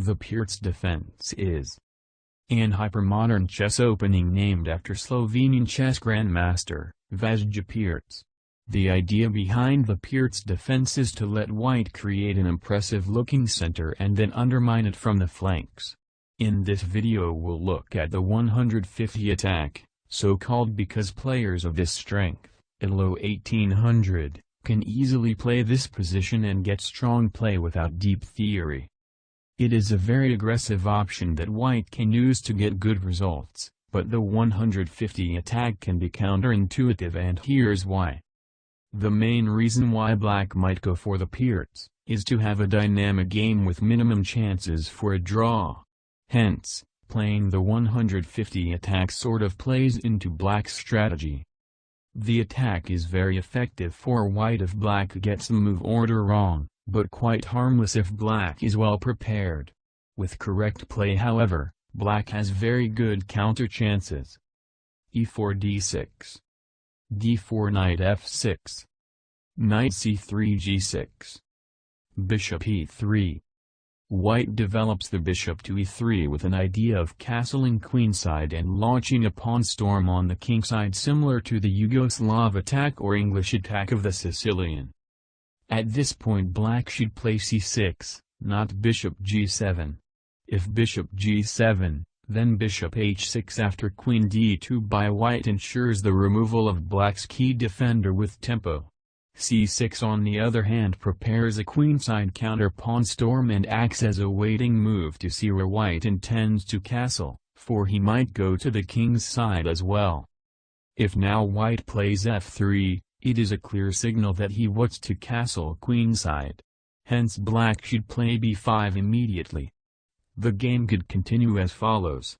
The Pirc Defense is an hypermodern chess opening named after Slovenian chess grandmaster, Vazja Pirc. The idea behind the Pirc Defense is to let white create an impressive-looking center and then undermine it from the flanks. In this video we'll look at the 150 attack, so called because players of this strength, below 1800, can easily play this position and get strong play without deep theory. It is a very aggressive option that white can use to get good results, but the 150 attack can be counterintuitive, and here's why. The main reason why black might go for the Pirc is to have a dynamic game with minimum chances for a draw. Hence, playing the 150 attack sort of plays into black's strategy. The attack is very effective for white if black gets the move order wrong, but quite harmless if black is well prepared. With correct play, however, black has very good counter chances. e4 d6. d4 knight f6. Knight c3 g6. Bishop e3. White develops the bishop to e3 with an idea of castling queenside and launching a pawn storm on the kingside, similar to the Yugoslav attack or English attack of the Sicilian. At this point black should play c6, not bishop g7. If bishop g7, then bishop h6 after queen d2 by white ensures the removal of black's key defender with tempo. c6 on the other hand prepares a queenside counter pawn storm and acts as a waiting move to see where white intends to castle, for he might go to the king's side as well. If now white plays f3, it is a clear signal that he wants to castle queenside. Hence black should play b5 immediately. The game could continue as follows.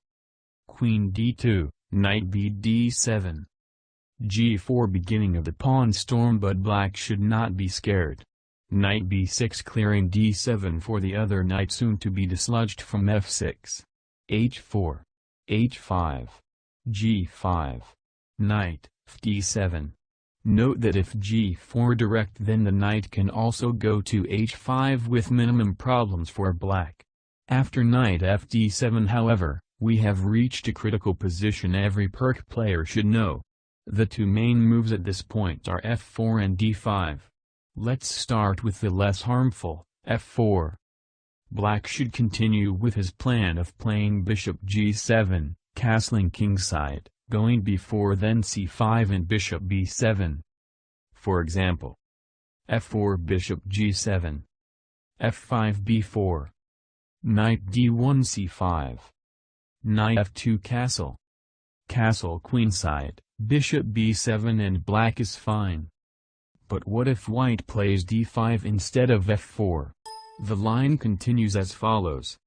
Queen d2, knight b d7. g4 beginning of the pawn storm, but black should not be scared. Knight b6 clearing d7 for the other knight soon to be dislodged from f6. h4. h5. g5. Knight d7. Note that if g4 direct, then the knight can also go to h5 with minimum problems for black. After knight fd7, however, we have reached a critical position every Pirc player should know. The two main moves at this point are f4 and d5. Let's start with the less harmful, f4. Black should continue with his plan of playing bishop g7, castling kingside, going b4 then c5 and bishop b7. For example, f4 bishop g7. f5 b4. Knight d1 c5. Knight f2 castle. Castle queenside, bishop b7 and black is fine. But what if white plays d5 instead of f4? The line continues as follows.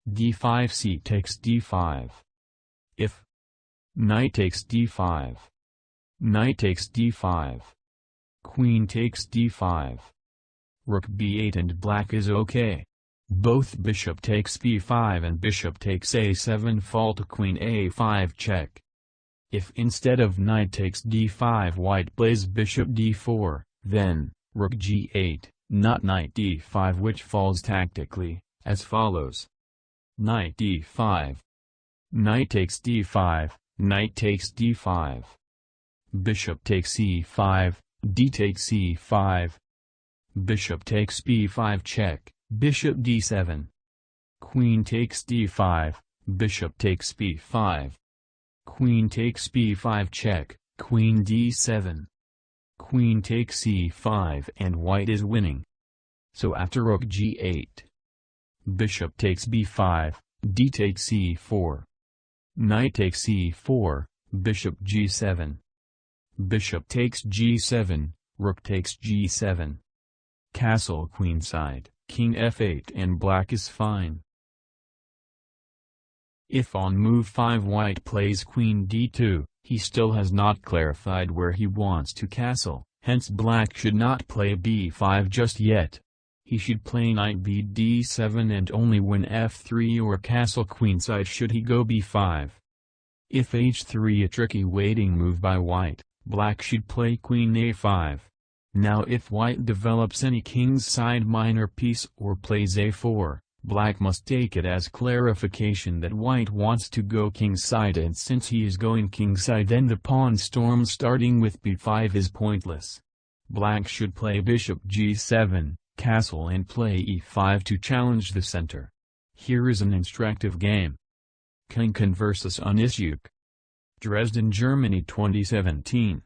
d5 c takes d5. If knight takes d5. Knight takes d5. Queen takes d5. Rook b8 and black is okay. Both bishop takes b5 and bishop takes a7 fall to queen a5 check. If instead of knight takes d5 white plays bishop d4, then rook g8, not knight d5, which falls tactically, as follows. Knight d5. Knight takes d5. Knight takes d5. Bishop takes e5, d takes e5. Bishop takes b5 check, bishop d7. Queen takes d5, bishop takes b5. Queen takes b5 check, queen d7. Queen takes e5 and white is winning. So after rook g8. Bishop takes b5, d takes e4. Knight takes e4, bishop g7. Bishop takes g7, rook takes g7. Castle queenside, king f8 and black is fine. If on move 5 white plays queen d2, he still has not clarified where he wants to castle, hence black should not play b5 just yet. He should play knight b d7 and only when f3 or castle queenside should he go b5. If h3 a tricky waiting move by white, black should play queen a5. Now if white develops any king's side minor piece or plays a4, Black must take it as clarification that white wants to go kingside, and since he is going kingside then the pawn storm starting with b5 is pointless. Black should play bishop g7, castle and play e5 to challenge the center. Here is an instructive game. Kinkin vs Onisiuk. Dresden, Germany 2017.